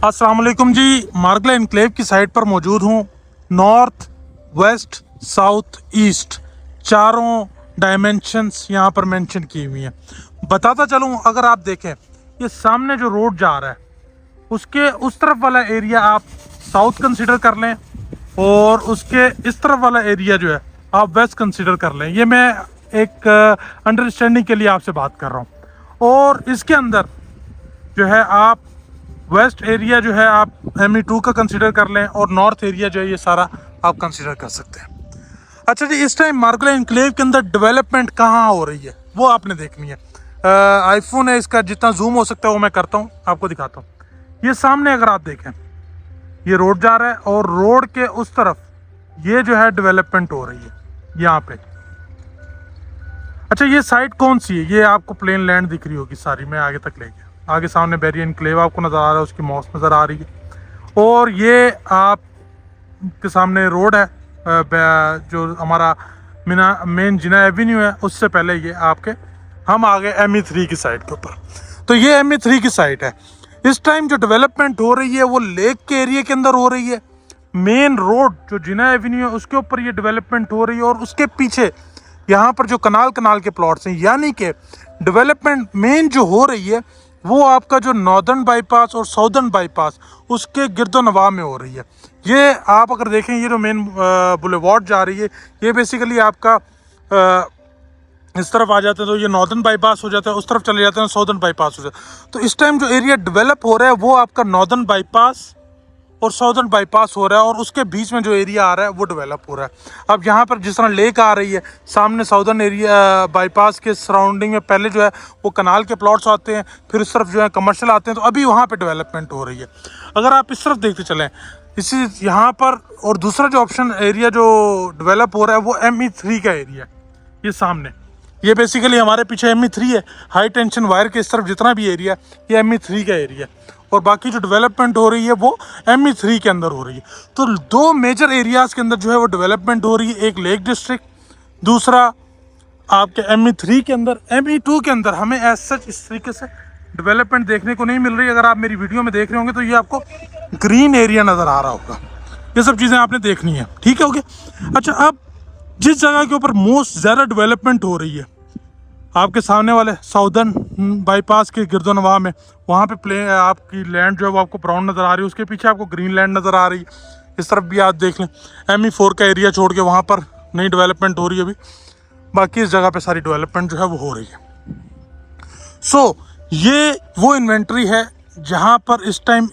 अस्सलाम वालेकुम जी। मार्गला इनक्लेव की साइट पर मौजूद हूँ। नॉर्थ, वेस्ट, साउथ, ईस्ट चारों डायमेंशंस यहाँ पर मेंशन की हुई हैं। बताता चलूँ, अगर आप देखें ये सामने जो रोड जा रहा है उसके उस तरफ वाला एरिया आप साउथ कंसिडर कर लें और उसके इस तरफ वाला एरिया जो है आप वेस्ट कंसिडर कर लें। ये मैं एक अंडरस्टैंडिंग के लिए आपसे बात कर रहा हूँ। और इसके अंदर जो है आप वेस्ट एरिया जो है आप ME2 का कंसिडर कर लें और नॉर्थ एरिया जो है ये सारा आप कंसिडर कर सकते हैं। अच्छा जी, इस टाइम मार्गला इनक्लेव के अंदर डेवलपमेंट कहाँ हो रही है वो आपने देखनी है। आईफोन है, इसका जितना जूम हो सकता है वो मैं करता हूँ, आपको दिखाता हूँ। ये सामने अगर आप देखें ये रोड जा रहा है और रोड के उस तरफ ये जो है डेवलपमेंट हो रही है यहाँ पे। अच्छा, ये साइड कौन सी है? ये आपको प्लेन लैंड दिख रही होगी सारी, मैं आगे तक ले गया। आगे सामने बैरियर इनक्लेव आपको नज़र आ रहा है, उसकी मॉस नज़र आ रही है। और ये आप के सामने रोड है जो हमारा मेन जिना एवेन्यू है, उससे पहले ये आपके हम आ गए ME3 की साइड के ऊपर। तो ये ME3 की साइड है। इस टाइम जो डेवलपमेंट हो रही है वो लेक के एरिया के अंदर हो रही है। मेन रोड जो जिना एवेन्यू है उसके ऊपर ये डेवलपमेंट हो रही है और उसके पीछे यहाँ पर जो कनाल के प्लॉट्स हैं, यानी कि डेवलपमेंट मेन जो हो रही है वो आपका जो नॉर्दर्न बाईपास और साउदर्न बाईपास उसके गिरदोनवा में हो रही है। ये आप अगर देखें, ये जो मेन बुलेवार्ड जा रही है ये बेसिकली आपका इस तरफ आ जाते हैं तो ये नॉर्दर्न बाईपास हो जाता है, उस तरफ चले जाते हैं साउदर्न बाईपास हो जाता है। तो इस टाइम जो एरिया डेवलप हो रहा है वो आपका नॉर्दर्न बाईपास और साउदर्न बाईपास हो रहा है और उसके बीच में जो एरिया आ रहा है वो डेवलप हो रहा है। अब यहाँ पर जिस तरह लेक आ रही है सामने, साउदर्न एरिया बाईपास के सराउंडिंग में पहले जो है वो कनाल के प्लॉट्स आते हैं, फिर इस तरफ जो है कमर्शियल आते हैं, तो अभी वहाँ पे डेवलपमेंट हो रही है। अगर आप इस तरफ देखते चलें इसी यहाँ पर, और दूसरा जो ऑप्शन एरिया जो डेवलप हो रहा है वो ME3 का एरिया है। ये सामने ये बेसिकली हमारे पीछे ME3 है। हाई टेंशन वायर के इस तरफ जितना भी एरिया ये ME3 का एरिया है और बाकी जो डेवलपमेंट हो रही है वो ME3 के अंदर हो रही है। तो दो मेजर एरियाज़ के अंदर जो है वो डेवलपमेंट हो रही है, एक लेक डिस्ट्रिक्ट, दूसरा आपके ME3 के अंदर। ME2 के अंदर हमें एज सच इस तरीके से डेवलपमेंट देखने को नहीं मिल रही। अगर आप मेरी वीडियो में देख रहे होंगे तो ये आपको ग्रीन एरिया नज़र आ रहा होगा। ये सब चीज़ें आपने देखनी है, ठीक है? ओके। अच्छा, अब जिस जगह के ऊपर मोस्ट ज़्यादा डेवलपमेंट हो रही है आपके सामने वाले साउदर्न बाईपास के गिरदोनवा में, वहाँ पे आपकी लैंड जो है वो आपको ब्राउन नज़र आ रही है, उसके पीछे आपको ग्रीन लैंड नज़र आ रही है। इस तरफ भी आप देख लें ME4 का एरिया छोड़ के वहाँ पर नई डेवलपमेंट हो रही है अभी, बाकी इस जगह पे सारी डेवलपमेंट जो है वो हो रही है। सो ये वो इन्वेंट्री है जहाँ पर इस टाइम